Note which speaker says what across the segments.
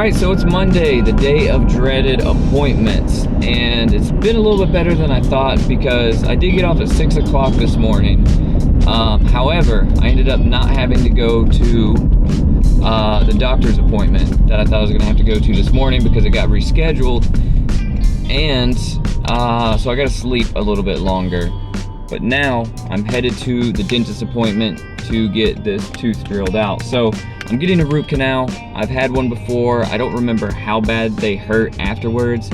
Speaker 1: Alright, so it's Monday, the day of dreaded appointments, and it's been a little bit better than I thought because I did get off at 6 o'clock this morning. However, I ended up not having to go to the doctor's appointment that I thought I was going to have to go to this morning because it got rescheduled, and so I got to sleep a little bit longer. But now I'm headed to the dentist appointment to get this tooth drilled out. So I'm getting a root canal. I've had one before. I don't remember how bad they hurt afterwards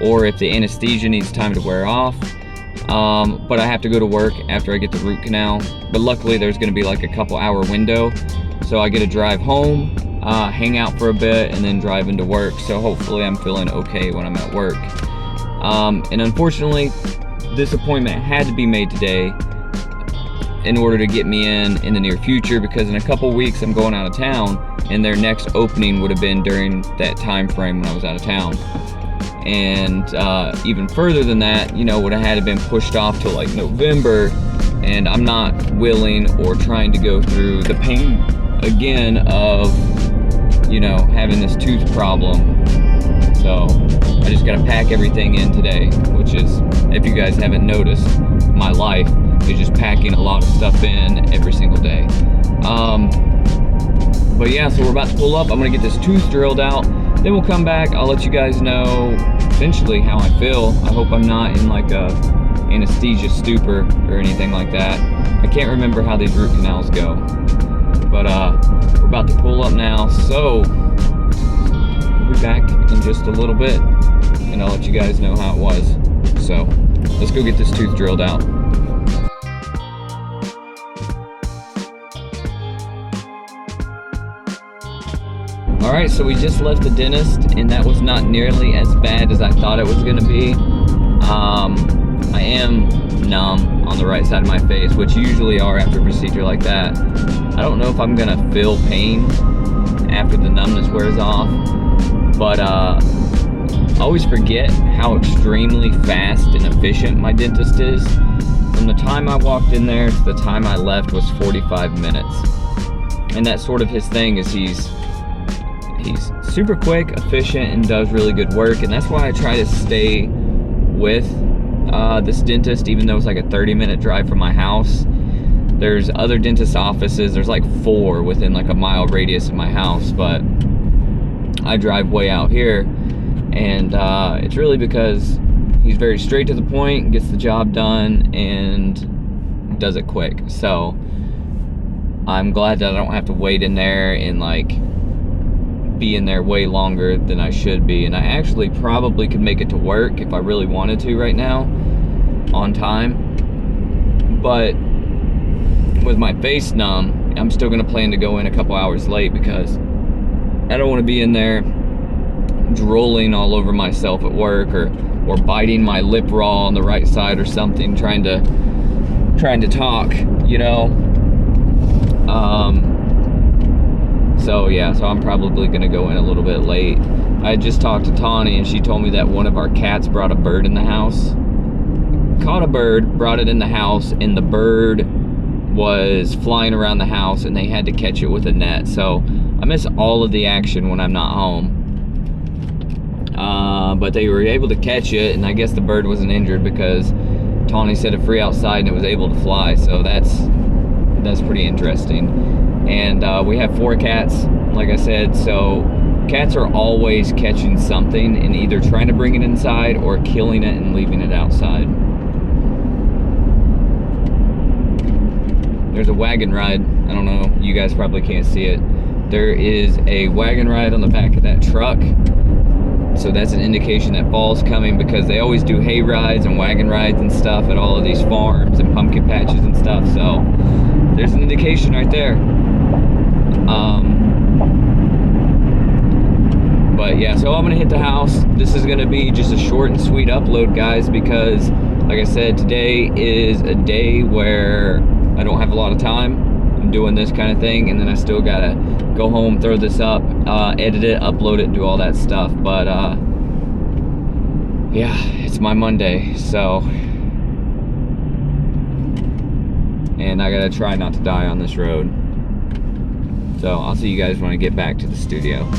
Speaker 1: or if the anesthesia needs time to wear off. But I have to go to work after I get the root canal. But luckily there's gonna be like a couple hour window. So I get to drive home, hang out for a bit, and then drive into work. So hopefully I'm feeling okay when I'm at work. And unfortunately, this appointment had to be made today in order to get me in the near future, because in a couple weeks I'm going out of town, and their next opening would have been during that time frame when I was out of town. And even further than that, you know, would have had to been pushed off till like November, and I'm not willing or trying to go through the pain again of, you know, having this tooth problem. So I just gotta pack everything in today, which is, if you guys haven't noticed, my life is just packing a lot of stuff in every single day. But yeah, so we're about to pull up. I'm gonna get this tooth drilled out. Then we'll come back. I'll let you guys know eventually how I feel. I hope I'm not in like a anesthesia stupor or anything like that. I can't remember how these root canals go. But we're about to pull up now, so we'll be back in just a little bit, and I'll let you guys know how it was. So let's go get this tooth drilled out. Alright, so we just left the dentist, and that was not nearly as bad as I thought it was going to be. I am numb on the right side of my face, which you usually are after a procedure like that. I don't know if I'm going to feel pain after the numbness wears off, but I always forget how extremely fast and efficient my dentist is. From the time I walked in there to the time I left was 45 minutes. And that's sort of his thing, is he's super quick, efficient, and does really good work. And that's why I try to stay with this dentist, even though it's like a 30-minute drive from my house. There's other dentist offices. There's like 4 within like a mile radius of my house, but I drive way out here. And it's really because he's very straight to the point, gets the job done, and does it quick. So I'm glad that I don't have to wait in there and like be in there way longer than I should be. And I actually probably could make it to work if I really wanted to right now on time. But with my face numb, I'm still gonna plan to go in a couple hours late because I don't want to be in there drooling all over myself at work, or biting my lip raw on the right side or something, trying to talk, you know. So yeah, so I'm probably gonna go in a little bit late. I just talked to Tawny, and she told me that one of our cats brought a bird in the house. Caught a bird, brought it in the house, and the bird was flying around the house, and they had to catch it with a net. So I miss all of the action when I'm not home. But they were able to catch it, and I guess the bird wasn't injured because Tawny set it free outside and it was able to fly. So that's pretty interesting. And we have 4 cats, like I said, so cats are always catching something and either trying to bring it inside or killing it and leaving it outside. There's a wagon ride. I don't know, you guys probably can't see it. There is a wagon ride on the back of that truck. So that's an indication that fall's coming, because they always do hay rides and wagon rides and stuff at all of these farms and pumpkin patches and stuff. So there's an indication right there. But yeah, so I'm gonna hit the house. This is gonna be just a short and sweet upload, guys, because like I said, today is a day where I don't have a lot of time. I'm doing this kind of thing, and then I still gotta go home, throw this up, edit it, upload it, and do all that stuff. But yeah, it's my Monday, so, and I gotta try not to die on this road. So I'll see you guys when I get back to the studio.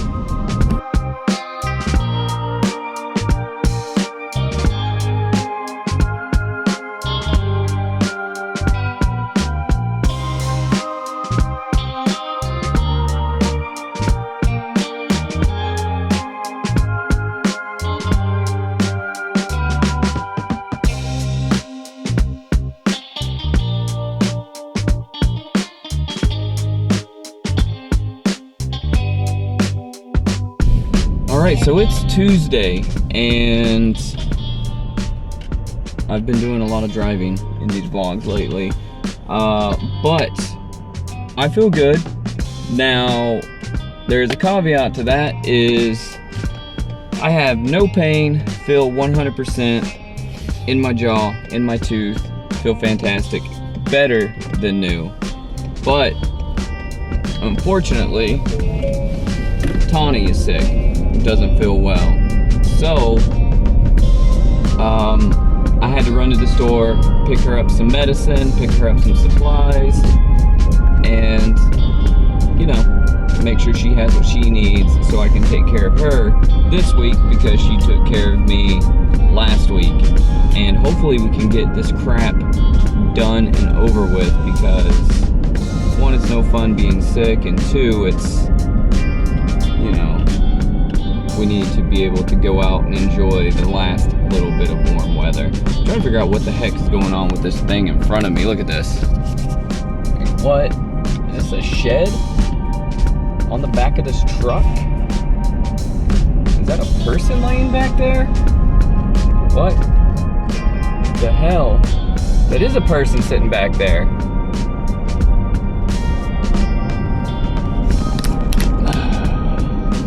Speaker 1: Alright, so it's Tuesday, and I've been doing a lot of driving in these vlogs lately, but I feel good. Now, there's a caveat to that, is I have no pain, feel 100% in my jaw, in my tooth, feel fantastic, better than new. But, unfortunately, Tawny is sick, doesn't feel well. So, I had to run to the store, pick her up some medicine, pick her up some supplies, and, you know, make sure she has what she needs so I can take care of her this week because she took care of me last week. And hopefully we can get this crap done and over with, because one, it's no fun being sick, and two, it's, you know, we need to be able to go out and enjoy the last little bit of warm weather. I'm trying to figure out what the heck is going on with this thing in front of me. Look at this. What? Is this a shed on the back of this truck? Is that a person laying back there? What the hell? That is a person sitting back there.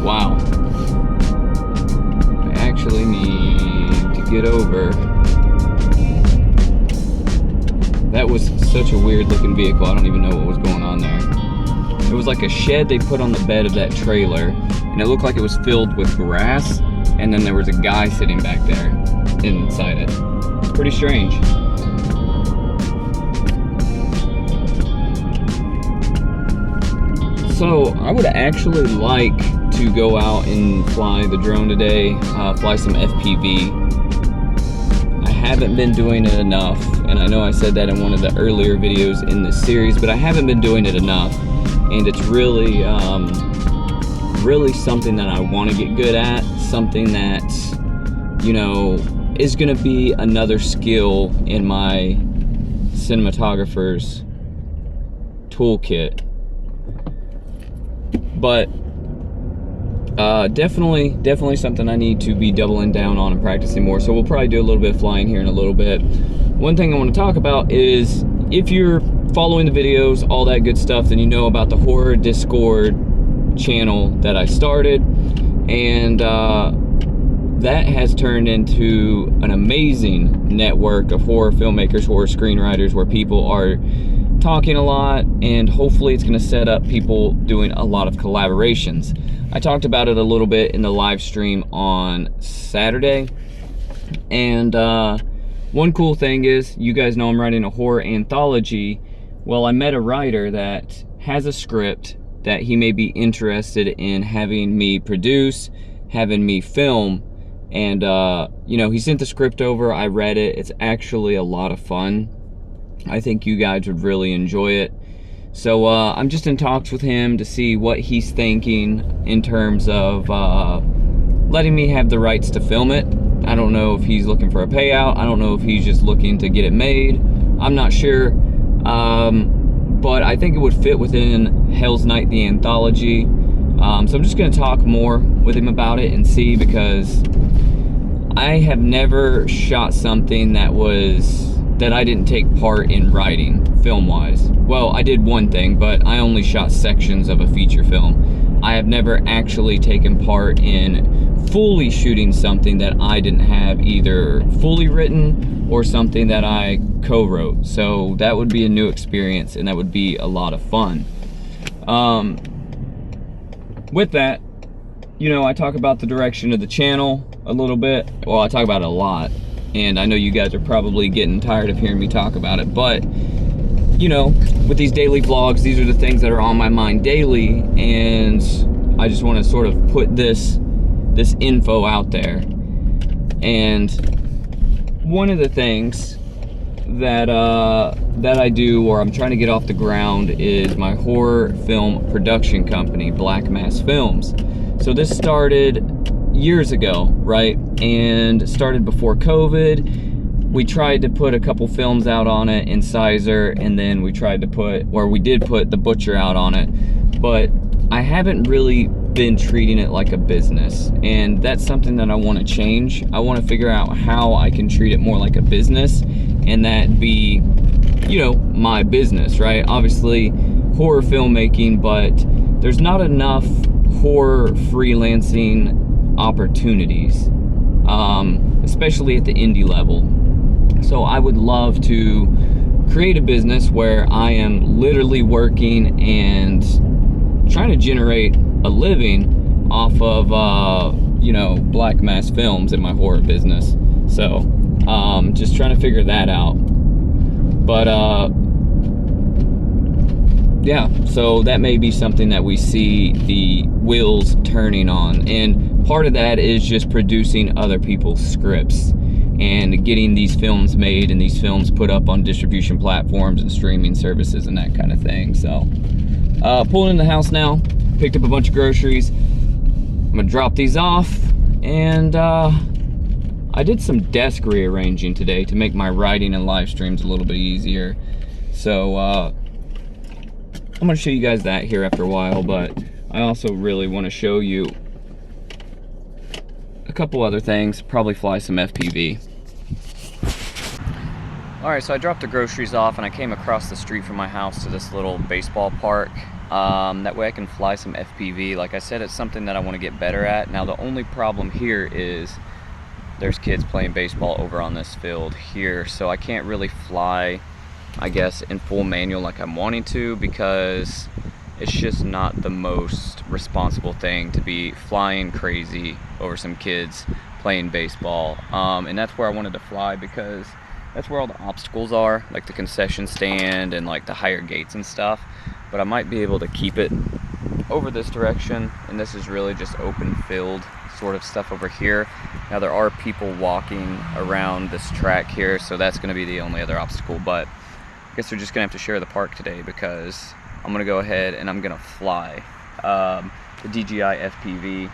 Speaker 1: Wow. I actually need to get over. That was such a weird looking vehicle. I don't even know what was going on there. It was like a shed they put on the bed of that trailer, and it looked like it was filled with grass, and then there was a guy sitting back there inside it. It's pretty strange. So I would actually like to go out and fly the drone today, fly some FPV. I haven't been doing it enough, and I know I said that in one of the earlier videos in this series, but I haven't been doing it enough, and it's really, really something that I want to get good at, something that, you know, is going to be another skill in my cinematographer's toolkit. But definitely something I need to be doubling down on and practicing more. So we'll probably do a little bit of flying here in a little bit. One thing I want to talk about is, if you're following the videos, all that good stuff, then you know about the horror Discord channel that I started, and that has turned into an amazing network of horror filmmakers, horror screenwriters, where people are talking a lot, and hopefully it's going to set up people doing a lot of collaborations. I talked about it a little bit in the live stream on Saturday, and one cool thing is, you guys know I'm writing a horror anthology. Well, I met a writer that has a script that he may be interested in having me produce, having me film, and you know, he sent the script over, I read it, it's actually a lot of fun. I think you guys would really enjoy it. So I'm just in talks with him to see what he's thinking in terms of letting me have the rights to film it. I don't know if he's looking for a payout. I don't know if he's just looking to get it made. I'm not sure. But I think it would fit within Hell's Night, the anthology. So I'm just going to talk more with him about it and see, because I have never shot something that I didn't take part in writing, film-wise. Well, I did one thing, but I only shot sections of a feature film. I have never actually taken part in fully shooting something that I didn't have either fully written or something that I co-wrote. So that would be a new experience, and that would be a lot of fun. With that, you know, I talk about the direction of the channel a little bit. Well, I talk about it a lot, and I know you guys are probably getting tired of hearing me talk about it, but you know, with these daily vlogs, these are the things that are on my mind daily, and I just want to sort of put this info out there. And one of the things that I do, or I'm trying to get off the ground, is my horror film production company, Black Mass Films. So this started years ago, right? And started before COVID. We tried to put a couple films out on it in Sizer, and then we tried to put, or we did put The Butcher out on it, but I haven't really been treating it like a business, and that's something that I want to change. I want to figure out how I can treat it more like a business, and that be, you know, my business, right? Obviously horror filmmaking, but there's not enough horror freelancing opportunities, especially at the indie level. So I would love to create a business where I am literally working and trying to generate a living off of, you know, black mass films in my horror business. So, just trying to figure that out. But, yeah, so that may be something that we see the wheels turning on. And part of that is just producing other people's scripts and getting these films made and these films put up on distribution platforms and streaming services and that kind of thing. So, pulling in the house now, picked up a bunch of groceries. I'm gonna drop these off, and I did some desk rearranging today to make my writing and live streams a little bit easier. So I'm gonna show you guys that here after a while, but I also really want to show you a couple other things, probably fly some FPV. Alright, so I dropped the groceries off and I came across the street from my house to this little baseball park. That way I can fly some FPV. Like I said, it's something that I want to get better at. Now the only problem here is there's kids playing baseball over on this field here, so I can't really fly, I guess, in full manual like I'm wanting to, because it's just not the most responsible thing to be flying crazy over some kids playing baseball. And that's where I wanted to fly, because that's where all the obstacles are, like the concession stand and like the higher gates and stuff. But I might be able to keep it over this direction, and this is really just open field sort of stuff over here. Now there are people walking around this track here, so that's going to be the only other obstacle, but I guess we're just going to have to share the park today, because I'm going to go ahead and I'm going to fly the DJI FPV.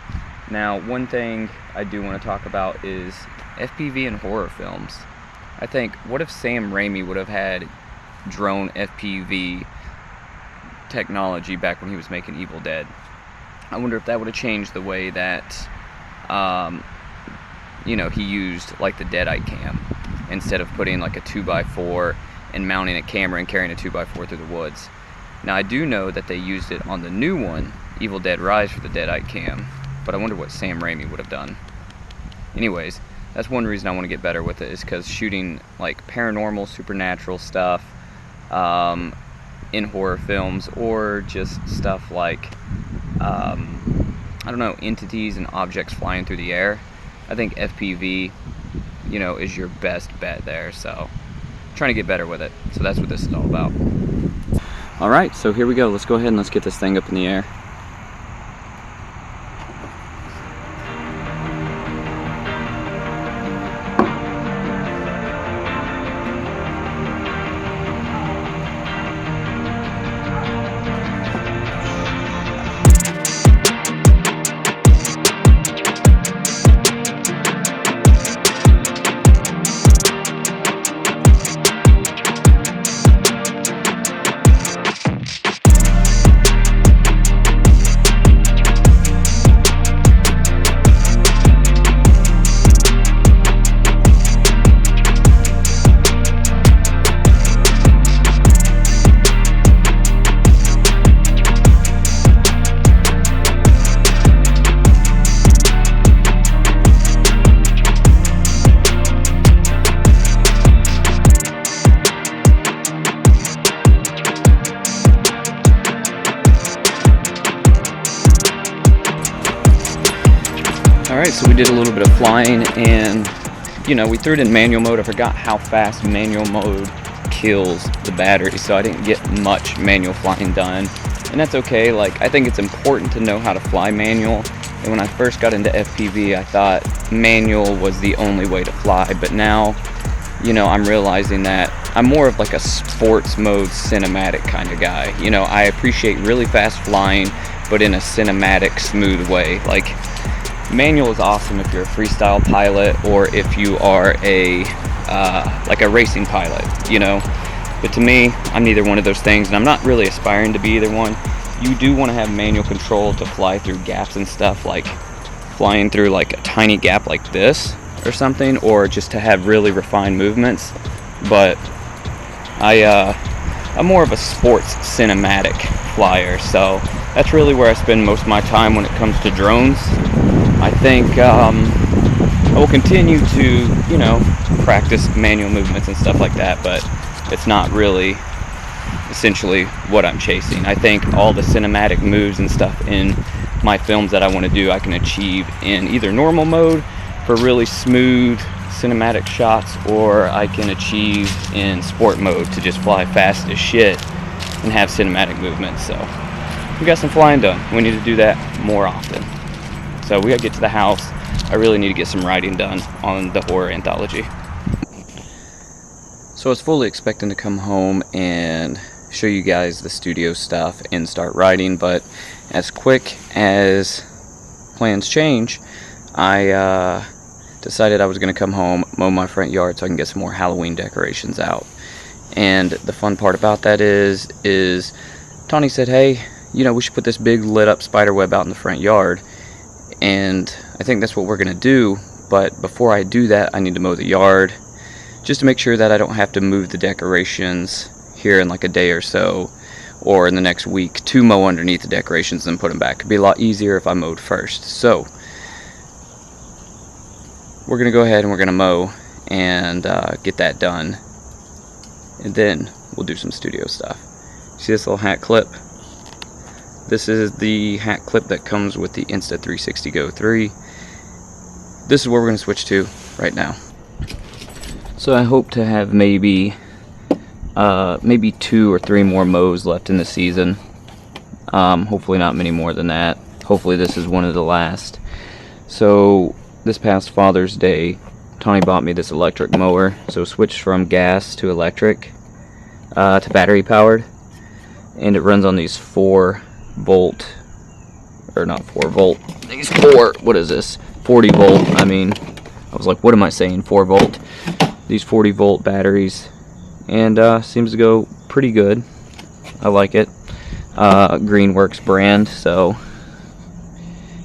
Speaker 1: Now one thing I do want to talk about is FPV in horror films. I think, what if Sam Raimi would have had drone FPV technology back when he was making Evil Dead? I wonder if that would have changed the way that, you know, he used like the Deadite cam, instead of putting like a 2x4 and mounting a camera and carrying a 2x4 through the woods. Now I do know that they used it on the new one, Evil Dead Rise, for the Deadite cam, but I wonder what Sam Raimi would have done. Anyways, that's one reason I want to get better with it, is because shooting like paranormal, supernatural stuff in horror films, or just stuff like, I don't know, entities and objects flying through the air, I think FPV, you know, is your best bet there. So trying to get better with it. So that's what this is all about. All right, so here we go. Let's go ahead and let's get this thing up in the air. Alright, so we did a little bit of flying, and you know, we threw it in manual mode. I forgot how fast manual mode kills the battery, so I didn't get much manual flying done, and that's okay. Like, I think it's important to know how to fly manual, and when I first got into FPV I thought manual was the only way to fly, but now, you know, I'm realizing that I'm more of like a sports mode cinematic kind of guy. You know, I appreciate really fast flying, but in a cinematic, smooth way. Like, manual is awesome if you're a freestyle pilot, or if you are a like a racing pilot, you know. But to me, I'm neither one of those things, and I'm not really aspiring to be either one.
Speaker 2: you do want to have manual control to fly through gaps and stuff, like flying through like a tiny gap like this or something, or just to have really refined movements. But I'm more of a sports cinematic flyer, so that's really where I spend most of my time when it comes to drones. I think I will continue to, you know, practice manual movements and stuff like that, but it's not really essentially what I'm chasing. I think all the cinematic moves and stuff in my films that I want to do, I can achieve in either normal mode for really smooth cinematic shots, or I can achieve in sport mode to just fly fast as shit and have cinematic movements. So we got some flying done. We need to do that more often. So we gotta get to the house. I really need to get some writing done on the horror anthology. So I was fully expecting to come home and show you guys the studio stuff and start writing, but as quick as plans change, I decided I was going to come home, mow my front yard so I can get some more Halloween decorations out. And the fun part about that is Tawny said, hey, you know, we should put this big lit up spider web out in the front yard, and I think that's what we're going to do. But before I do that, I need to mow the yard just to make sure that I don't have to move the decorations here in like a day or so, or in the next week, to mow underneath the decorations and put them back. It'd be a lot easier if I mowed first. So we're gonna go ahead and we're gonna mow and get that done, and then we'll do some studio stuff. See this little hat clip? This is the hat clip that comes with the Insta360 Go 3. This is where we're gonna switch to right now. So I hope to have maybe 2 or 3 more mows left in the season. Hopefully not many more than that. Hopefully this is one of the last. So this past Father's Day, Tawny bought me this electric mower. So switched from gas to electric to battery powered, and it runs on these 4 volt, or not 4 volt, these 40 volt, I mean, I was like, what am I saying, 4 volt, these 40 volt batteries, and seems to go pretty good. I like it. Greenworks brand, so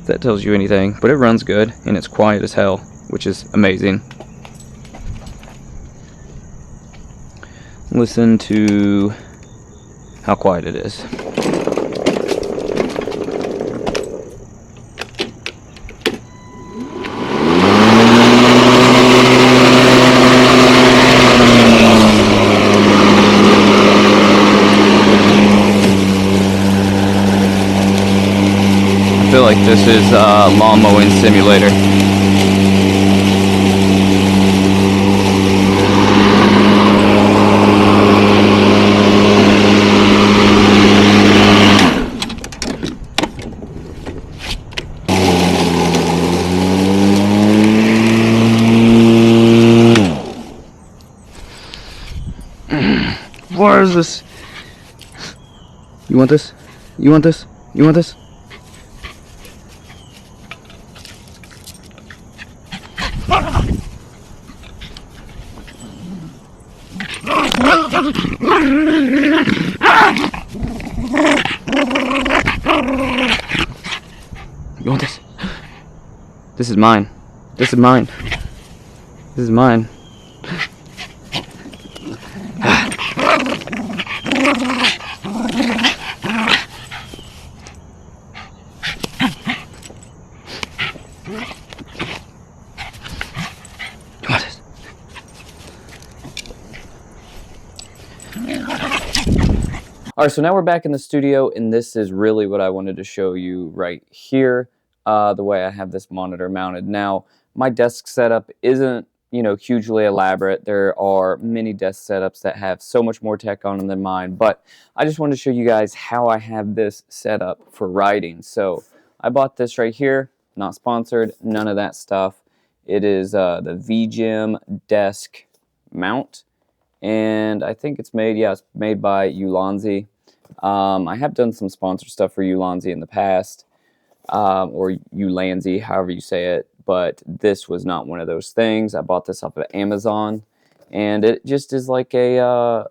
Speaker 2: if that tells you anything, but it runs good and it's quiet as hell, which is amazing. Listen to how quiet it is. I feel like this is a lawn mowing simulator. Where is this? You want this? You want this? You want this? You want this? This is mine. This is mine. This is mine. Alright, so now we're back in the studio, and this is really what I wanted to show you right here, the way I have this monitor mounted. Now, my desk setup isn't, you know, hugely elaborate. There are many desk setups that have so much more tech on them than mine, but I just wanted to show you guys how I have this set up for writing. So, I bought this right here, not sponsored, none of that stuff. It is the VGym desk mount, and I think it's made, yeah, it's made by Ulanzi. I have done some sponsored stuff for Ulanzi in the past, or Ulanzi, however you say it, but this was not one of those things. I bought this off of Amazon, and it just is like a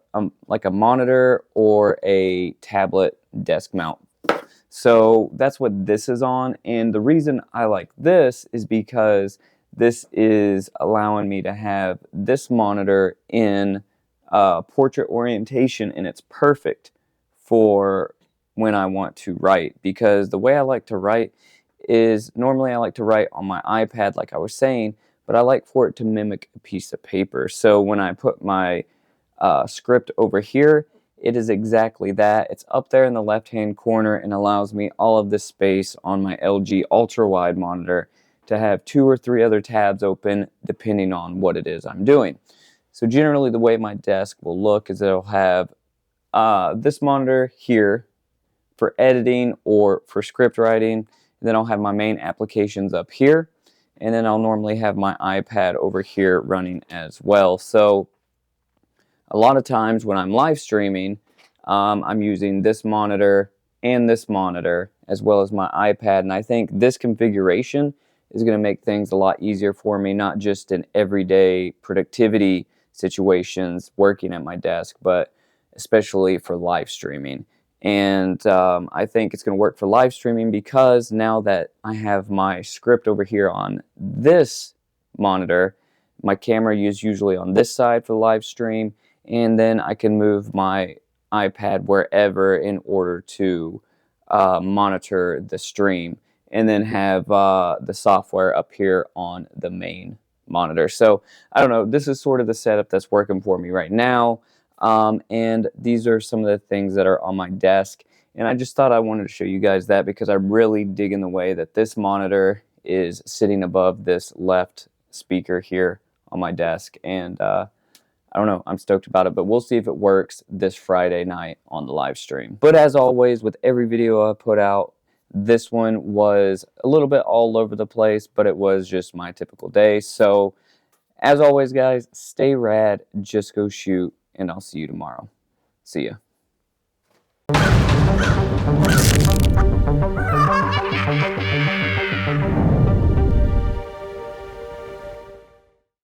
Speaker 2: monitor or a tablet desk mount So that's what this is on. And the reason I like this is because this is allowing me to have this monitor in portrait orientation, and it's perfect for when I want to write, because the way I like to write is normally I like to write on my iPad like I was saying, but I like for it to mimic a piece of paper. So when I put my script over here, it is exactly that. It's up there in the left hand corner and allows me all of this space on my LG ultra wide monitor to have 2 or 3 other tabs open depending on what it is I'm doing. So generally the way my desk will look is it'll have this monitor here for editing or for script writing, and then I'll have my main applications up here, and then I'll normally have my iPad over here running as well. So a lot of times when I'm live streaming, I'm using this monitor and this monitor as well as my iPad, and I think this configuration is going to make things a lot easier for me, not just in everyday productivity situations working at my desk, but especially for live streaming. And I think it's going to work for live streaming because now that I have my script over here on this monitor, my camera is usually on this side for the live stream, and then I can move my iPad wherever in order to monitor the stream, and then have the software up here on the main monitor. So I don't know, this is sort of the setup that's working for me right now. And these are some of the things that are on my desk, and I just thought I wanted to show you guys that because I really dig in the way that this monitor is sitting above this left speaker here on my desk. And I don't know, I'm stoked about it, but we'll see if it works this Friday night on the live stream. But as always, with every video I put out, this one was a little bit all over the place, but it was just my typical day. So as always, guys, stay rad, just go shoot, and I'll see you tomorrow. See ya.